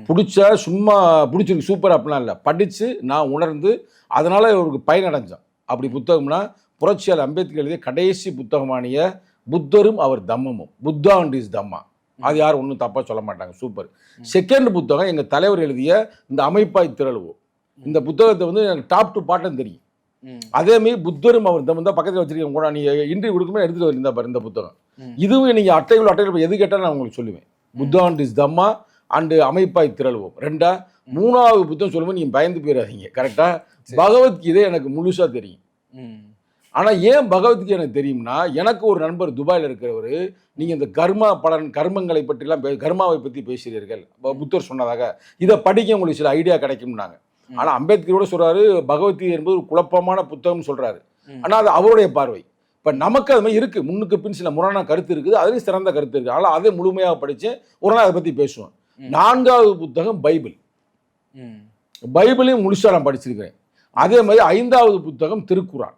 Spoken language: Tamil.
பிடிச்சா சும்மா பிடிச்சிருக்கு சூப்பர் அப்படிலாம் இல்லை, படித்து நான் உணர்ந்து அதனால் அவருக்கு பயனடைஞ்சோம். அப்படி புத்தகம்னா புரட்சியாளர் அம்பேத்கர் எழுதிய கடைசி புத்தகமானிய புத்தரும் அவர் தம்மமும், புத்தா அண்ட் இஸ் தம்மா. அது யாரும் ஒன்றும் தப்பாக சொல்ல மாட்டாங்க, சூப்பர். செகண்ட் புத்தகம் எங்கள் தலைவர் எழுதிய இந்த அமைப்பாய் திரளுவோம். இந்த புத்தகத்தை வந்து எனக்கு டாப் டு பாட்டம் தெரியும். அதேமாரி புத்தரும் அவர் தம்மம் தான் பக்கத்தில் வச்சிருக்கேன் கூட, நீங்கள் இன்டர்வியூ கொடுக்கும்போது எடுத்துகிட்டு வரீங்க பாரு இந்த புத்தகம். இதுவும் நீங்கள் அட்டைகள் எது கேட்டாலும் நான் உங்களுக்கு சொல்லுவேன். Buddha and is Dhamma and அமைப்பாய் திரளுவோம் ரெண்டா. மூணாவது புத்தகம் சொல்லும்போது நீங்கள் பயந்து போயிடாதீங்க, கரெக்டாக. பகவத்கீதை எனக்கு முழுசாக தெரியும். ஆனால் ஏன் பகவத்கீதை எனக்கு தெரியும்னா, எனக்கு ஒரு நண்பர் துபாயில் இருக்கிறவர், நீங்கள் இந்த கர்மங்களை பற்றிலாம் கர்மாவை பற்றி பேசுகிறீர்கள், புத்தர் சொன்னதாக, இதை படிக்க உங்களுக்கு சில ஐடியா கிடைக்கும்னாங்க. ஆனால் அம்பேத்கரோட சொல்கிறாரு பகவத்கீதை என்பது ஒரு குழப்பமான புத்தகம்னு சொல்கிறாரு. ஆனால் அது அவருடைய பார்வை. இப்போ நமக்கு அது மாதிரி இருக்குது, முன்னுக்கு பின் சில முரணான கருத்து இருக்குது, அதுலேயும் சிறந்த கருத்து இருக்குது. ஆனால் அதை முழுமையாக படித்து ஒரு நாள் அதை பற்றி பேசுவோம். நான்காவது புத்தகம் பைபிள். பைபிளையும் முழுசாக நான் படிச்சிருக்கிறேன். அதே மாதிரி 5வது புத்தகம் திருக்குறான்.